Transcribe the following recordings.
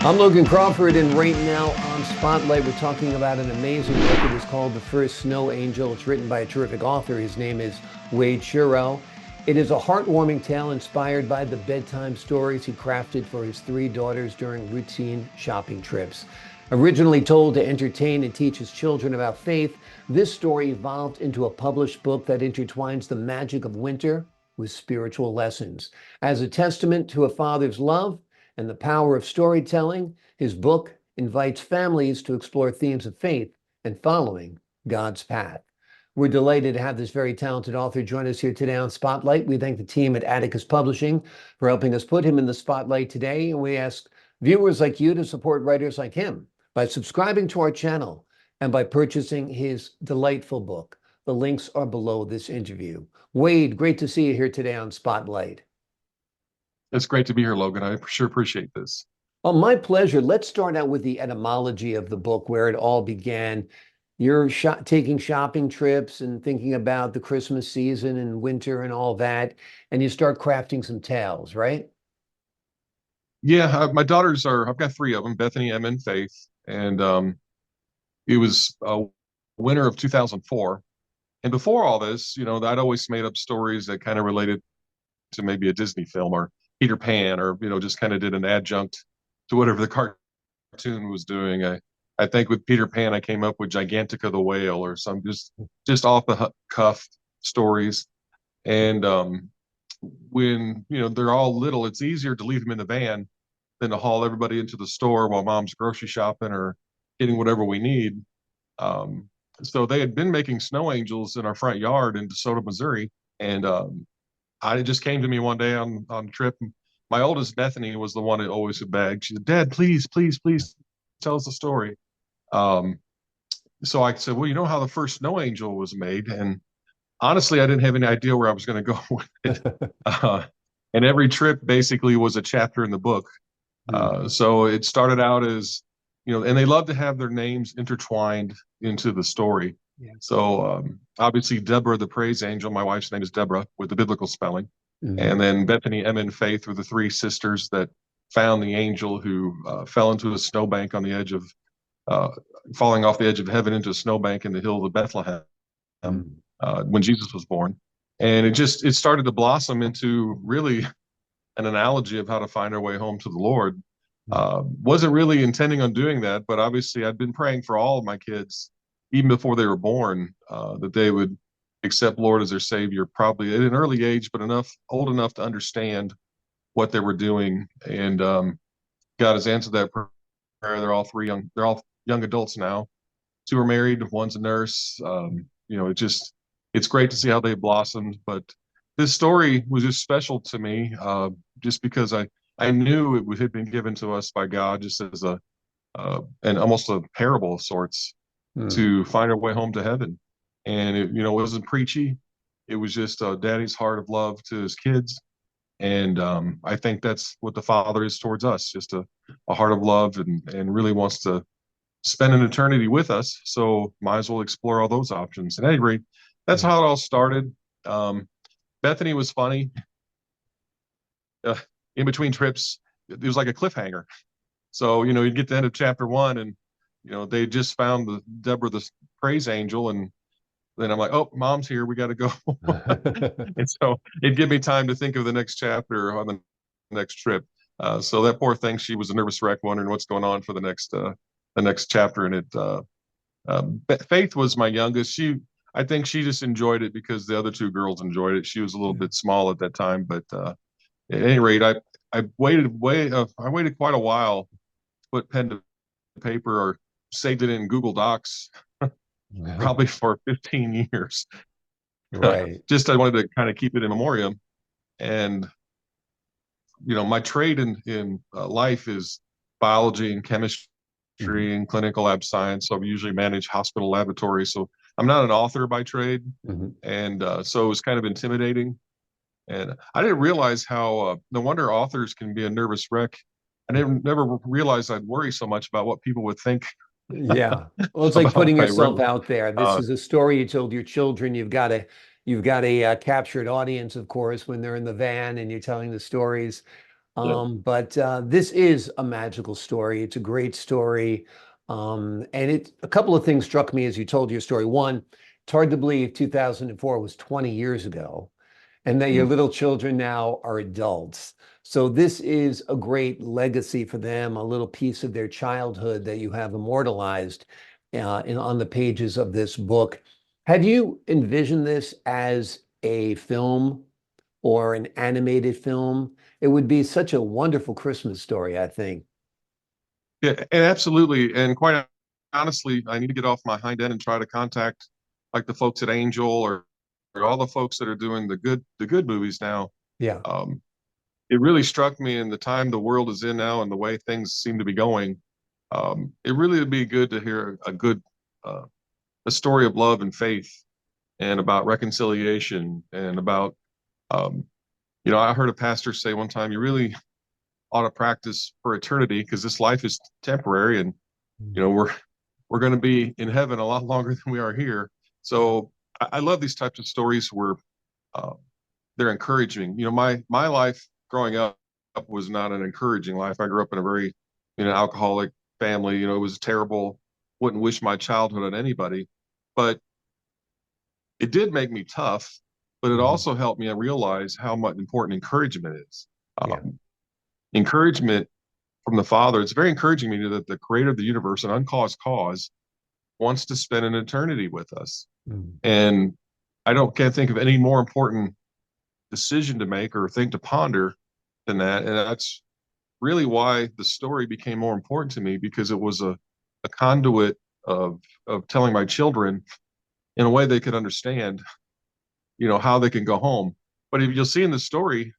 I'm Logan Crawford, and right now on Spotlight, we're talking about an amazing book. It is called The First Snow Angel. It's written by a terrific author. His name is Wade Sherrow. It is a heartwarming tale inspired by the bedtime stories he crafted for his three daughters during routine shopping trips. Originally told to entertain and teach his children about faith, this story evolved into a published book that intertwines the magic of winter with spiritual lessons. As a testament to a father's love and the power of storytelling, his book invites families to explore themes of faith and following God's path. We're delighted to have this very talented author join us here today on Spotlight. We thank the team at Atticus Publishing for helping us put him in the spotlight today. And we ask viewers like you to support writers like him by subscribing to our channel and by purchasing his delightful book. The links are below this interview. Wade, great to see you here today on Spotlight. It's great to be here, Logan. I sure appreciate this. Oh, my pleasure. Let's start out with the etymology of the book, where it all began. You're taking shopping trips and thinking about the Christmas season and winter and all that, and you start crafting some tales, right? Yeah, my daughters I've got three of them, Bethany, Emma, and Faith. And it was winter of 2004. And before all this, I'd always made up stories that kind of related to maybe a Disney film or Peter Pan, or, just kind of did an adjunct to whatever the cartoon was doing. I think with Peter Pan, I came up with Gigantica the whale or some just off the cuff stories. And when they're all little, it's easier to leave them in the van than to haul everybody into the store while mom's grocery shopping or getting whatever we need. So they had been making snow angels in our front yard in DeSoto, Missouri, and it just came to me one day on a trip. My oldest, Bethany, was the one that always had begged. She said, "Dad, please, please, please tell us the story." Um, so I said, "Well, you know how the first snow angel was made?" And honestly, I didn't have any idea where I was going to go with it. Uh, and every trip basically was a chapter in the book. So it started out as, and they love to have their names intertwined into the story. Yeah. So obviously, Deborah, the praise angel, my wife's name is Deborah with the biblical spelling. Mhm. And then Bethany, Emma, and Faith were the three sisters that found the angel who fell into a snowbank on the edge of, uh, falling off the edge of heaven into a snowbank in the hill of Bethlehem when Jesus was born. And it started to blossom into really an analogy of how to find our way home to the Lord. Wasn't really intending on doing that, but obviously I'd been praying for all of my kids, even before they were born, that they would accept Lord as their Savior, probably at an early age, but old enough to understand what they were doing. And God has answered that prayer. They're all young adults now. Two are married, one's a nurse. It's great to see how they blossomed. But this story was just special to me, just because I knew had been given to us by God, just as and almost a parable of sorts, to find our way home to heaven. And it wasn't preachy. It was just Daddy's heart of love to his kids. And I think that's what the Father is towards us, just a heart of love, and really wants to spend an eternity with us. So might as well explore all those options. At any rate, that's how it all started. Bethany was funny. In between trips, it was like a cliffhanger. So, you'd get to the end of chapter one, and, they just found Deborah, the praise angel. And then I'm like, "Oh, mom's here. We got to go." And so it'd give me time to think of the next chapter on the next trip. So that poor thing, she was a nervous wreck wondering what's going on for the next chapter. And Faith was my youngest. I think she just enjoyed it because the other two girls enjoyed it. She was a little bit small at that time, but at any rate, I waited quite a while to put pen to paper, or saved it in Google Docs, probably for 15 years. Right. Just I wanted to kind of keep it in memoriam. And my trade in life is biology and chemistry and clinical lab science. So I usually manage hospital laboratories. So I'm not an author by trade, and so it was kind of intimidating. And I didn't realize how no wonder authors can be a nervous wreck. I never realized I'd worry so much about what people would think. Yeah. Well, it's like About putting what I yourself wrote. out there. This is a story you told your children. You've got a captured audience, of course, when they're in the van and you're telling the stories. Yeah. But this is a magical story. It's a great story. And a couple of things struck me as you told your story. One, it's hard to believe 2004 was 20 years ago, and that your Mm. little children now are adults. So this is a great legacy for them, a little piece of their childhood that you have immortalized on the pages of this book. Have you envisioned this as a film or an animated film? It would be such a wonderful Christmas story, I think. Yeah, and absolutely. And quite honestly, I need to get off my hind end and try to contact like the folks at Angel or all the folks that are doing the good movies now. Yeah. Um, it really struck me in the time the world is in now and the way things seem to be going. It really would be good to hear uh, a story of love and faith and about reconciliation and about um, I heard a pastor say one time, you really ought to practice for eternity because this life is temporary, and Mm. we're going to be in heaven a lot longer than we are here. So I love these types of stories where uh, they're encouraging. My life growing up was not an encouraging life. I grew up in a very alcoholic family. It was terrible. Wouldn't wish my childhood on anybody, but it did make me tough. But it Mhm. also helped me realize how much important encouragement is. Yeah. Encouragement from the Father. It's very encouraging me that the creator of the universe, an uncaused cause, wants to spend an eternity with us. Mm. And can't think of any more important decision to make or thing to ponder than that. And that's really why the story became more important to me, because it was a conduit of telling my children in a way they could understand, how they can go home. But if you'll see in the story,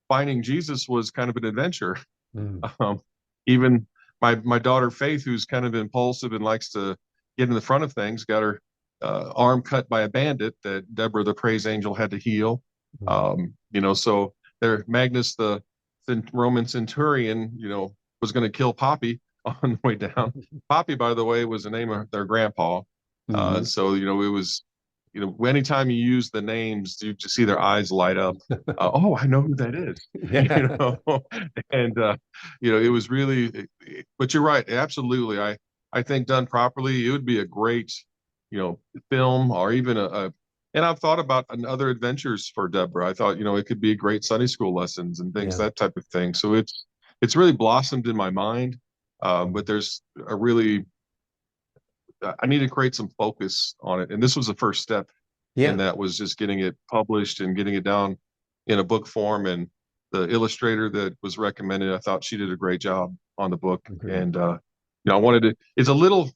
finding Jesus was kind of an adventure. Mm. Um, even my daughter Faith, who's kind of impulsive and likes to get in the front of things, got her arm cut by a bandit that Deborah the praise angel had to heal. Mm. So there Magnus the Roman centurion, was going to kill Poppy on the way down. Poppy, by the way, was the name of their grandpa. Mhm. So it was, anytime you use the names, you just see their eyes light up. Oh, I know who that is. you Yeah. know, and it was really. But you're right, absolutely. I think done properly, it would be a great, film or even a. And I've thought about other adventures for Deborah. I thought, it could be great Sunday school lessons and things, Yeah. that type of thing. So it's really blossomed in my mind. But there's a really I need to create some focus on it. And this was the first step in Yeah. that, was just getting it published and getting it down in a book form. And the illustrator that was recommended, I thought she did a great job on the book. Agreed. And I wanted to. It's a little.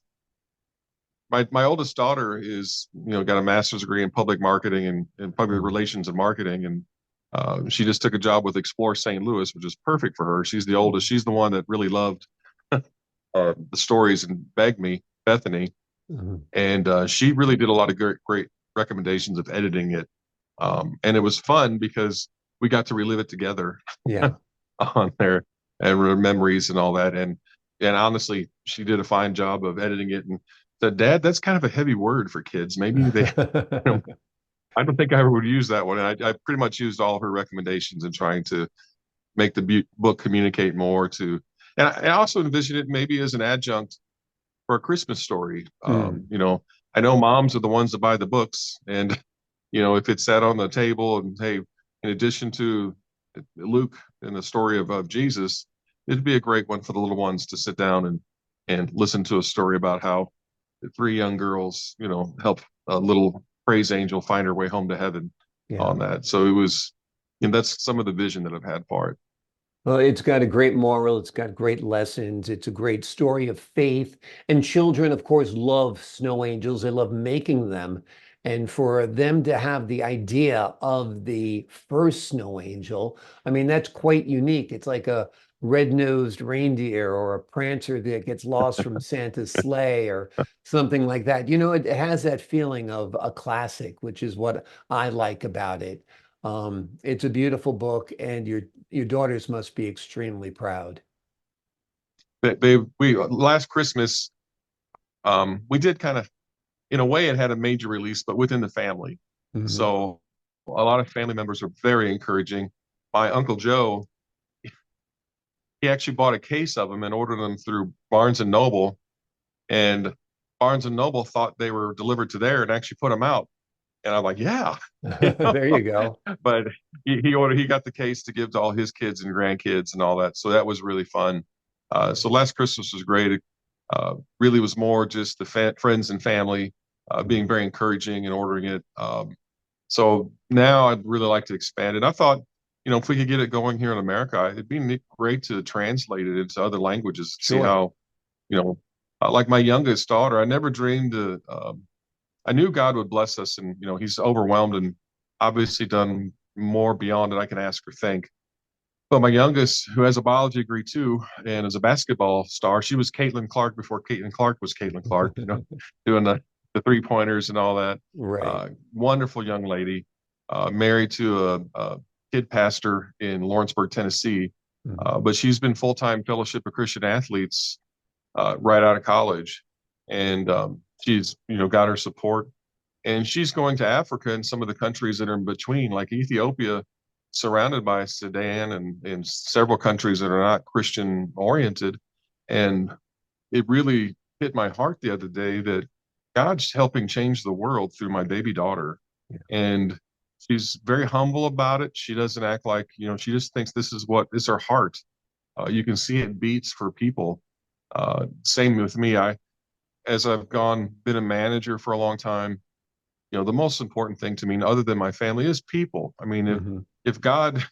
My oldest daughter is got a master's degree in public marketing and public Mm. relations and marketing, and she just took a job with Explore St. Louis, which is perfect for her. She's the oldest. She's the one that really loved the stories and begged me, Bethany, Mhm. and she really did a lot of great recommendations of editing it. And it was fun because we got to relive it together Yeah. on there and memories and all that. And honestly, she did a fine job of editing it. And said, "Dad, that's kind of a heavy word for kids. Maybe they, I don't think I ever would use that one." And I pretty much used all of her recommendations in trying to make the book communicate more to. And I also envisioned it maybe as an adjunct for a Christmas story. Mm. I know moms are the ones that buy the books, and if it's sat on the table, and hey, in addition to Luke and the story of Jesus, it'd be a great one for the little ones to sit down and listen to a story about how the three young girls, help a little praise angel find her way home to heaven Yeah. on that. So it was, that's some of the vision that I've had for it. Well, it's got a great moral. It's got great lessons. It's a great story of faith. And children, of course, love snow angels. They love making them. And for them to have the idea of the first snow angel, I mean, that's quite unique. It's like a red-nosed reindeer or a prancer that gets lost from Santa's sleigh or something like that. It has that feeling of a classic, which is what I like about it. It's a beautiful book, and your daughters must be extremely proud. We last Christmas, we did kind of, in a way, it had a major release, but within the family. Mhm. So a lot of family members are very encouraging. My Uncle Joe, he actually bought a case of them and ordered them through Barnes and Noble, and Barnes and Noble thought they were delivered to there and actually put them out. And I'm like, yeah, you know? There you go. But he got the case to give to all his kids and grandkids and all that. So that was really fun. So last Christmas was great. It really was more just the friends and family being very encouraging and ordering it. So now I'd really like to expand it. I thought, if we could get it going here in America, it'd be great to translate it into other languages, see Sure. how, like my youngest daughter, I never dreamed I knew God would bless us, and He's overwhelmed and obviously done more beyond that I can ask or think. But my youngest, who has a biology degree too, and is a basketball star, she was Caitlin Clark before Caitlin Clark was Caitlin Clark. Doing the 3-pointers and all that. Right. Wonderful young lady, married to a kid pastor in Lawrenceburg, Tennessee. But she's been full-time Fellowship of Christian Athletes right out of college, and she's got her support, and she's going to Africa and some of the countries that are in between, like Ethiopia, surrounded by Sudan and several countries that are not Christian oriented. And it really hit my heart the other day that God's helping change the world through my baby daughter. Yeah. And she's very humble about it. She doesn't act like, she just thinks this is her heart. You can see it beats for people. Same with me. As I've been a manager for a long time, the most important thing to me, other than my family, is people. I mean, if God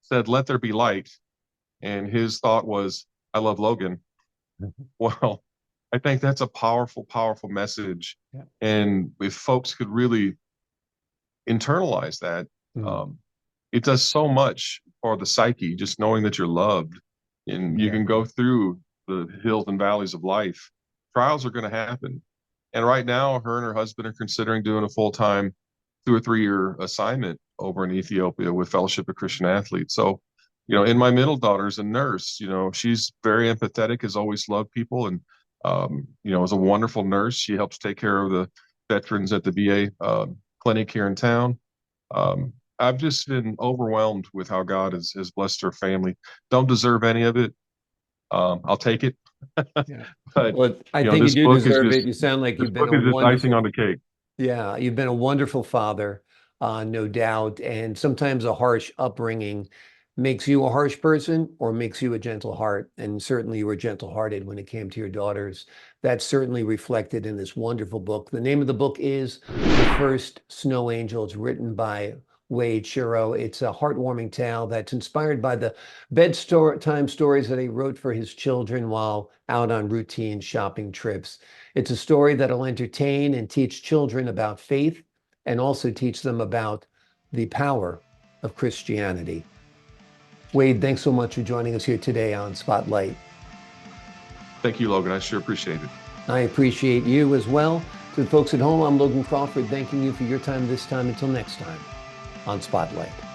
said, "Let there be light," and His thought was, "I love Logan," well, I think that's a powerful, powerful message. Yeah. And if folks could really internalize that, it does so much for the psyche, just knowing that you're loved, and you can go through the hills and valleys of life. Trials are going to happen. And right now, her and her husband are considering doing a full-time 2 or 3 year assignment over in Ethiopia with Fellowship of Christian Athletes. So, and my middle daughter's a nurse. She's very empathetic, has always loved people, and is a wonderful nurse. She helps take care of the veterans at the VA clinic here in town. I've just been overwhelmed with how God has blessed her family. Don't deserve any of it. I'll take it. Yeah. But Well, I think you this do book is deserve just it. You sound like this you've been book a is just icing on wonderful, the cake. yeah, you've been a wonderful father, no doubt. And sometimes a harsh upbringing makes you a harsh person or makes you a gentle heart. And certainly you were gentle-hearted when it came to your daughters. That's certainly reflected in this wonderful book. The name of the book is The First Snow Angel. It's written by Wade Sherrow. It's a heartwarming tale that's inspired by the bedtime stories that he wrote for his children while out on routine shopping trips. It's a story that'll entertain and teach children about faith and also teach them about the power of Christianity. Wade, thanks so much for joining us here today on Spotlight. Thank you, Logan. I sure appreciate it. I appreciate you as well. To the folks at home, I'm Logan Crawford, thanking you for your time this time. Until next time on Spotlight.